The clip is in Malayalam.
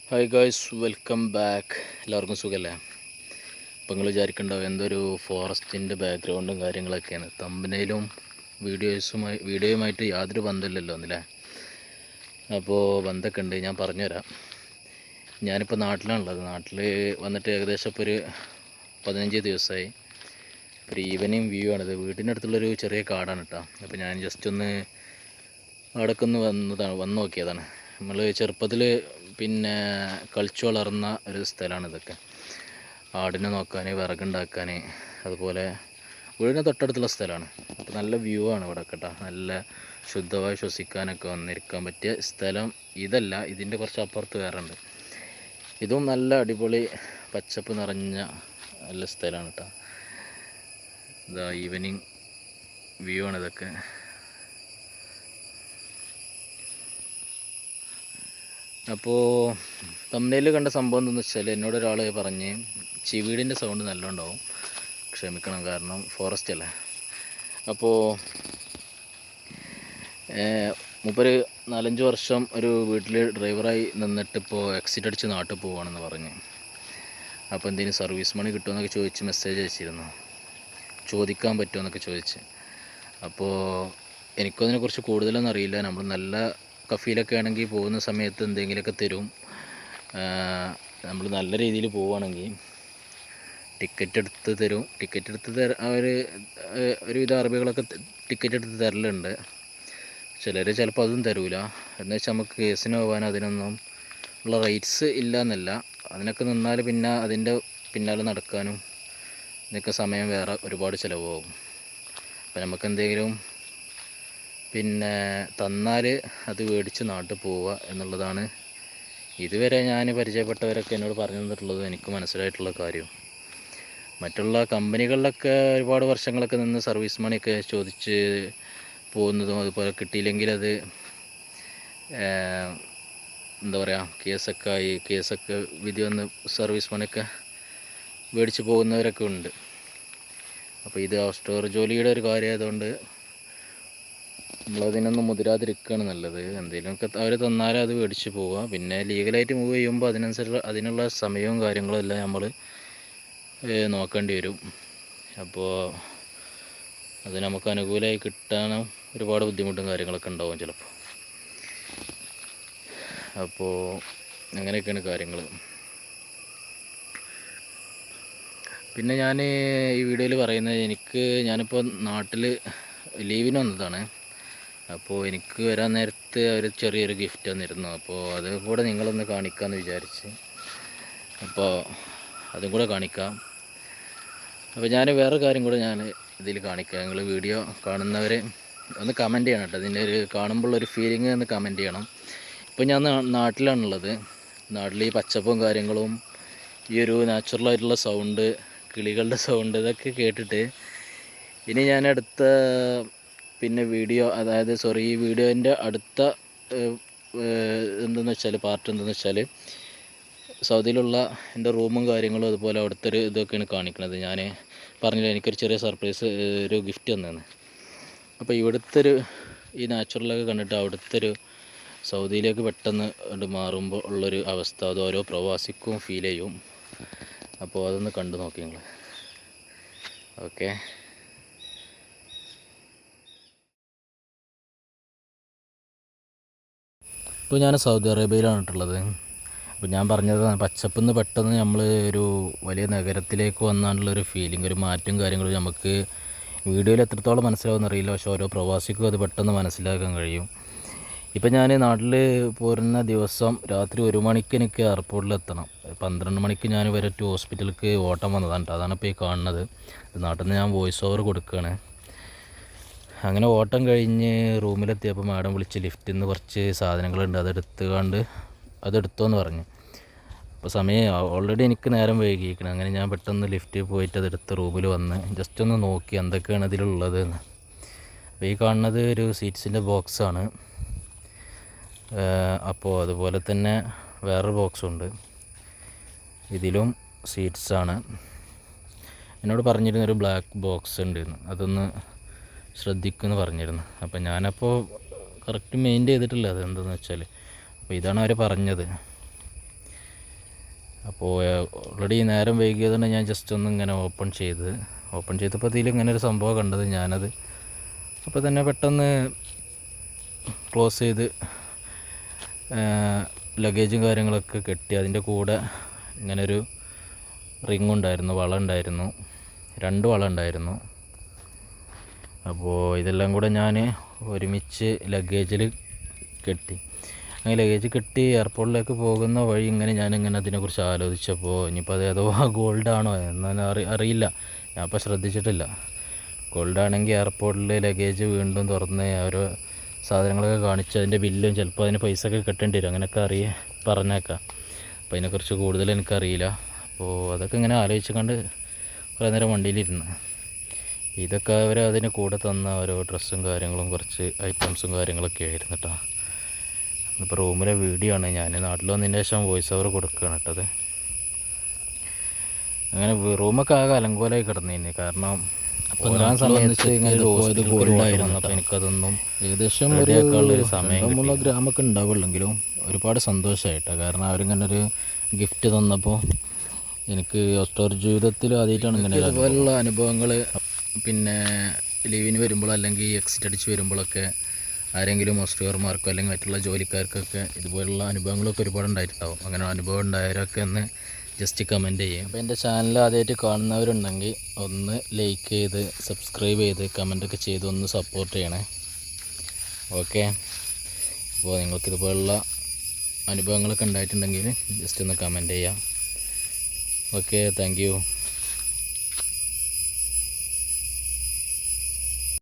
Hi guys, welcome back. എല്ലാവർക്കും സുഖമല്ലേ? അപ്പോൾ നിങ്ങൾ വിചാരിക്കുന്നുണ്ടാവും എന്തൊരു ഫോറസ്റ്റിൻ്റെ ബാക്ക്ഗ്രൗണ്ടും കാര്യങ്ങളൊക്കെയാണ്. തമ്പനയിലും വീഡിയോയുമായിട്ട് യാതൊരു ബന്ധമില്ലല്ലോ എന്നല്ലേ. അപ്പോൾ ബന്ധമൊക്കെ ഉണ്ട്, ഞാൻ പറഞ്ഞുതരാം. ഞാനിപ്പോൾ നാട്ടിലാണുള്ളത്. നാട്ടിൽ വന്നിട്ട് ഏകദേശം ഇപ്പോൾ ഒരു 15 ദിവസമായി. ഒരു ഈവനിങ് വ്യൂ ആണിത്. വീടിൻ്റെ അടുത്തുള്ളൊരു ചെറിയ കാടാണ് കേട്ടോ. അപ്പോൾ ഞാൻ ജസ്റ്റ് ഒന്ന് അവിടേക്ക് ഒന്ന് വന്ന് നോക്കിയതാണ്. നമ്മൾ ചെറുപ്പത്തിൽ പിന്നെ കളിച്ചു വളർന്ന ഒരു സ്ഥലമാണ് ഇതൊക്കെ. ആടിനെ നോക്കാൻ, വിറകുണ്ടാക്കാൻ, അതുപോലെ വീടിന് തൊട്ടടുത്തുള്ള സ്ഥലമാണ്. അപ്പോൾ നല്ല വ്യൂ ആണ് ഇവിടെ കേട്ടോ. നല്ല ശുദ്ധമായി ശ്വസിക്കാനൊക്കെ വന്നിരിക്കാൻ പറ്റിയ സ്ഥലം ഇതല്ല, ഇതിൻ്റെ കുറച്ച് അപ്പുറത്ത് വേറെ ഉണ്ട്. ഇതും നല്ല അടിപൊളി പച്ചപ്പ് നിറഞ്ഞ നല്ല സ്ഥലമാണ് കേട്ടോ. ഇതാ ഈവനിങ് വ്യൂ ആണ് ഇതൊക്കെ. അപ്പോൾ തമ്മിൽ കണ്ട സംഭവം എന്താണെന്ന് വെച്ചാൽ, എന്നോട് ഒരാൾ പറഞ്ഞ് ചിവീടിൻ്റെ സൗണ്ട് നല്ല ഉണ്ടാവും, ക്ഷമിക്കണം കാരണം ഫോറസ്റ്റ് അല്ലേ. അപ്പോൾ മൂപ്പര് 4-5 വർഷം ഒരു വീട്ടിൽ ഡ്രൈവറായി നിന്നിട്ട് ഇപ്പോൾ എക്സിറ്റ് അടിച്ച് നാട്ടിൽ പോവുകയാണെന്ന് പറഞ്ഞ്. അപ്പോൾ എന്തെങ്കിലും സർവീസ് മണി കിട്ടുമെന്നൊക്കെ ചോദിച്ച് മെസ്സേജ് അയച്ചിരുന്നു, ചോദിക്കാൻ പറ്റുമെന്നൊക്കെ ചോദിച്ച്. അപ്പോൾ എനിക്കും അതിനെക്കുറിച്ച് കൂടുതലൊന്നും അറിയില്ല. നമ്മൾ നല്ല കഫീലൊക്കെ ആണെങ്കിൽ പോകുന്ന സമയത്ത് എന്തെങ്കിലുമൊക്കെ തരും. നമ്മൾ നല്ല രീതിയിൽ പോവുകയാണെങ്കിൽ ടിക്കറ്റ് എടുത്ത് തരും. ടിക്കറ്റ് എടുത്ത് അവർ ഒരുവിധ അറബികളൊക്കെ ടിക്കറ്റ് എടുത്ത് തരലുണ്ട്. ചിലർ ചിലപ്പോൾ അതും തരൂല. എന്ന് വെച്ചാൽ നമുക്ക് കേസിന് പോകാൻ അതിനൊന്നും ഉള്ള റൈറ്റ്സ് ഇല്ല എന്നല്ല, അതിനൊക്കെ നിന്നാൽ പിന്നെ അതിൻ്റെ പിന്നാലെ നടക്കാനും ഇതിനൊക്കെ സമയം വേറെ ഒരുപാട് ചിലവാകും. അപ്പോൾ നമുക്ക് എന്തെങ്കിലും പിന്നെ തന്നാൽ അത് മേടിച്ച് നാട്ടിൽ പോവുക എന്നുള്ളതാണ് ഇതുവരെ ഞാൻ പരിചയപ്പെട്ടവരൊക്കെ എന്നോട് പറഞ്ഞു തന്നിട്ടുള്ളത്, എനിക്ക് മനസ്സിലായിട്ടുള്ള കാര്യം. മറ്റുള്ള കമ്പനികളിലൊക്കെ ഒരുപാട് വർഷങ്ങളൊക്കെ നിന്ന് സർവീസ് മണിയൊക്കെ ചോദിച്ച് പോകുന്നതും, അതുപോലെ കിട്ടിയില്ലെങ്കിൽ അത് എന്താ പറയുക, കേസൊക്കെ വിധി വന്ന് സർവീസ് മണിയൊക്കെ മേടിച്ച് പോകുന്നവരൊക്കെ ഉണ്ട്. അപ്പോൾ ഇത് ഔട്ട്ഡോർ ജോലിയുടെ ഒരു കാര്യമായതുകൊണ്ട് നമ്മളതിനൊന്നും മുതിരാതിരിക്കുകയാണ് നല്ലത്. എന്തെങ്കിലുമൊക്കെ അവർ തന്നാലും അത് മേടിച്ച് പോവുക. പിന്നെ ലീഗലായിട്ട് മൂവ് ചെയ്യുമ്പോൾ അതിനുള്ള സമയവും കാര്യങ്ങളും എല്ലാം നമ്മൾ നോക്കേണ്ടി വരും. അപ്പോൾ അത് നമുക്ക് അനുകൂലമായി കിട്ടാനും ഒരുപാട് ബുദ്ധിമുട്ടും കാര്യങ്ങളൊക്കെ ഉണ്ടാവും ചിലപ്പോൾ. അപ്പോൾ അങ്ങനെയൊക്കെയാണ് കാര്യങ്ങൾ. പിന്നെ ഞാൻ ഈ വീഡിയോയിൽ പറയുന്നത്, ഞാനിപ്പോൾ നാട്ടിൽ ലീവിന് വന്നതാണ്. അപ്പോൾ എനിക്ക് വരാൻ നേരത്ത് അവർ ചെറിയൊരു ഗിഫ്റ്റ് തന്നിരുന്നു. അപ്പോൾ അത് കൂടെ നിങ്ങളൊന്ന് കാണിക്കാമെന്ന് വിചാരിച്ച്, അപ്പോൾ അതും കൂടെ കാണിക്കാം. അപ്പോൾ ഞാൻ വേറെ കാര്യം കൂടെ ഞാൻ ഇതിൽ കാണിക്കാം. നിങ്ങൾ വീഡിയോ കാണുന്നവർ ഒന്ന് കമൻറ്റ് ചെയ്യണം കേട്ടോ. അതിൻ്റെ ഒരു കാണുമ്പോഴുള്ളൊരു ഫീലിംഗ് ഒന്ന് കമൻറ്റ് ചെയ്യണം. ഇപ്പോൾ ഞാൻ നാട്ടിലാണുള്ളത്. നാട്ടിൽ ഈ പച്ചപ്പും കാര്യങ്ങളും ഈ ഒരു നാച്ചുറലായിട്ടുള്ള സൗണ്ട്, കിളികളുടെ സൗണ്ട്, ഇതൊക്കെ കേട്ടിട്ട് ഇനി ഞാൻ അടുത്ത ഈ വീഡിയോൻ്റെ അടുത്ത പാർട്ട് എന്തെന്ന് വെച്ചാൽ സൗദിയിലുള്ള എൻ്റെ റൂമും കാര്യങ്ങളും, അതുപോലെ അവിടുത്തെ ഒരു ഇതൊക്കെയാണ് കാണിക്കുന്നത്. ഞാൻ പറഞ്ഞില്ല, എനിക്കൊരു ചെറിയ സർപ്രൈസ്, ഒരു ഗിഫ്റ്റ് തന്നേന്ന്. അപ്പോൾ ഇവിടുത്തെ ഈ നാച്ചുറലൊക്കെ കണ്ടിട്ട് അവിടുത്തെ സൗദിയിലേക്ക് പെട്ടെന്ന് മാറുമ്പോൾ ഉള്ളൊരു അവസ്ഥ അത് ഓരോ പ്രവാസിക്കും ഫീൽ ചെയ്യും. അപ്പോൾ അതൊന്ന് കണ്ടു നോക്കി നിങ്ങൾ. ഓക്കെ. ഇപ്പോൾ ഞാൻ സൗദി അറേബ്യയിലാണിട്ടുള്ളത്. അപ്പോൾ ഞാൻ പറഞ്ഞത്, പച്ചപ്പിൽ നിന്ന് പെട്ടെന്ന് നമ്മൾ ഒരു വലിയ നഗരത്തിലേക്ക് വന്നാലുള്ളൊരു ഫീലിംഗ്, ഒരു മാറ്റം കാര്യങ്ങളും നമുക്ക് വീഡിയോയിൽ എത്രത്തോളം മനസ്സിലാവുമെന്ന് അറിയില്ല. പക്ഷേ ഓരോ പ്രവാസിക്കും അത് പെട്ടെന്ന് മനസ്സിലാക്കാൻ കഴിയും. ഇപ്പോൾ ഞാൻ നാട്ടിൽ പോരുന്ന ദിവസം രാത്രി 1 മണിക്ക് എനിക്ക് എയർപോർട്ടിലെത്തണം. 12 മണിക്ക് ഞാൻ വരെ ഹോസ്പിറ്റലിലേക്ക് ഓട്ടം വന്നതാണ്. അതാണ് ഇപ്പോൾ ഈ കാണുന്നത്. നാട്ടിൽ നിന്ന് ഞാൻ വോയിസ് ഓവർ കൊടുക്കുകയാണ്. അങ്ങനെ ഓട്ടം കഴിഞ്ഞ് റൂമിലെത്തിയപ്പോൾ മാഡം വിളിച്ച് ലിഫ്റ്റിൽ നിന്ന് കുറച്ച് സാധനങ്ങളുണ്ട്, അതെടുത്തോന്ന് പറഞ്ഞു. അപ്പോൾ സമയം ഓൾറെഡി എനിക്ക് നേരം വൈകിയിരിക്കണം. അങ്ങനെ ഞാൻ പെട്ടെന്ന് ലിഫ്റ്റിൽ പോയിട്ട് അതെടുത്ത് റൂമിൽ വന്ന് ജസ്റ്റ് ഒന്ന് നോക്കി എന്തൊക്കെയാണ് ഇതിലുള്ളത് എന്ന്. അപ്പോൾ ഈ കാണുന്നത് ഒരു സീറ്റ്സിൻ്റെ ബോക്സാണ്. അപ്പോൾ അതുപോലെ തന്നെ വേറൊരു ബോക്സുണ്ട്, ഇതിലും സീറ്റ്സാണ്. എന്നോട് പറഞ്ഞിരുന്നൊരു ബ്ലാക്ക് ബോക്സ് ഉണ്ടായിരുന്നു, അതൊന്ന് ശ്രദ്ധിക്കുമെന്ന് പറഞ്ഞിരുന്നു. അപ്പോൾ ഞാനപ്പോൾ കറക്റ്റ് മെയിൻറ്റെയിൻ ചെയ്തിട്ടില്ല അതെന്താണെന്ന് വെച്ചാൽ. അപ്പോൾ ഇതാണ് അവർ പറഞ്ഞത്. അപ്പോൾ ഓൾറെഡി നേരം വൈകിയതുകൊണ്ട് ഞാൻ ജസ്റ്റ് ഒന്ന് ഇങ്ങനെ ഓപ്പൺ ചെയ്തപ്പോൾ ഇതിൽ ഇങ്ങനെ ഒരു സംഭവം കണ്ടത്. ഞാനത് അപ്പോൾ തന്നെ പെട്ടെന്ന് ക്ലോസ് ചെയ്ത് ലഗേജും കാര്യങ്ങളൊക്കെ കെട്ടി. അതിൻ്റെ കൂടെ ഇങ്ങനൊരു റിങ് ഉണ്ടായിരുന്നു, വള ഉണ്ടായിരുന്നു, 2 വള ഉണ്ടായിരുന്നു. അപ്പോൾ ഇതെല്ലാം കൂടെ ഞാൻ ഒരുമിച്ച് ലഗേജിൽ കെട്ടി. അങ്ങനെ ലഗേജ് കെട്ടി എയർപോർട്ടിലേക്ക് പോകുന്ന വഴി ഞാനിങ്ങനെ അതിനെക്കുറിച്ച് ആലോചിച്ചപ്പോൾ ഇനിയിപ്പോൾ അത് ഏതോ ഗോൾഡാണോ എന്നാണ് അറിയില്ല, ഞാൻ അപ്പോൾ ശ്രദ്ധിച്ചിട്ടില്ല. ഗോൾഡാണെങ്കിൽ എയർപോർട്ടിൽ ലഗേജ് വീണ്ടും തുറന്ന് ഓരോ സാധനങ്ങളൊക്കെ കാണിച്ച് അതിൻ്റെ ബില്ലും ചിലപ്പോൾ അതിന് പൈസ ഒക്കെ കെട്ടേണ്ടി വരും, അങ്ങനെയൊക്കെ പറഞ്ഞേക്കാം. അപ്പോൾ അതിനെക്കുറിച്ച് കൂടുതൽ എനിക്കറിയില്ല. അപ്പോൾ അതൊക്കെ ഇങ്ങനെ ആലോചിച്ചുകൊണ്ട് കുറേ നേരം വണ്ടിയിലിരുന്ന്. ഇതൊക്കെ അതിന് കൂടെ തന്ന ഓരോ ഡ്രസ്സും കാര്യങ്ങളും കുറച്ച് ഐറ്റംസും കാര്യങ്ങളൊക്കെ ആയിരുന്നു കേട്ടോ. ഇപ്പോൾ റൂമിലെ വീഡിയോ ആണ്, ഞാൻ നാട്ടിൽ വന്നതിന് ശേഷം വോയിസ് ഓവർ കൊടുക്കുകയാണ് കേട്ടത്. അങ്ങനെ റൂമൊക്കെ ആകെ അലങ്കോലമായി കിടന്നിരുന്നു. കാരണം അപ്പോൾ സമയത്ത് ഇങ്ങനെ പോയത് ഗോൾഡായിരുന്നു. അപ്പോൾ എനിക്കതൊന്നും ഏകദേശം ഒരു സമയം 3 ഗ്രാമൊക്കെ ഉണ്ടാവുള്ളെങ്കിലും ഒരുപാട് സന്തോഷമായിട്ടാണ്. കാരണം അവരിങ്ങനെ ഒരു ഗിഫ്റ്റ് തന്നപ്പോൾ എനിക്ക് ഓസ്ട്രേലിയ ജീവിതത്തിൽ ആദ്യമായിട്ടാണ് ഇങ്ങനെ ഇതുപോലുള്ള അനുഭവങ്ങൾ. പിന്നെ ലീവിന് വരുമ്പോൾ അല്ലെങ്കിൽ എക്സിറ്റ് അടിച്ച് വരുമ്പോഴൊക്കെ ആരെങ്കിലും ഓസ്ട്രിയർമാർക്കോ അല്ലെങ്കിൽ മറ്റുള്ള ജോലിക്കാർക്കൊക്കെ ഇതുപോലുള്ള അനുഭവങ്ങളൊക്കെ ഒരുപാട് ഉണ്ടായിട്ടുണ്ടാവും. അങ്ങനെ അനുഭവം ഉണ്ടായവരൊക്കെ ഒന്ന് ജസ്റ്റ് കമൻറ്റ് ചെയ്യും. അപ്പോൾ എൻ്റെ ചാനൽ ആദ്യമായിട്ട് കാണുന്നവരുണ്ടെങ്കിൽ ഒന്ന് ലൈക്ക് ചെയ്ത് സബ്സ്ക്രൈബ് ചെയ്ത് കമൻറ്റൊക്കെ ചെയ്ത് ഒന്ന് സപ്പോർട്ട് ചെയ്യണേ. ഓക്കെ, അപ്പോൾ നിങ്ങൾക്കിതുപോലുള്ള അനുഭവങ്ങളൊക്കെ ഉണ്ടായിട്ടുണ്ടെങ്കിൽ ജസ്റ്റ് ഒന്ന് കമൻറ്റ് ചെയ്യാം. Okay, thank you.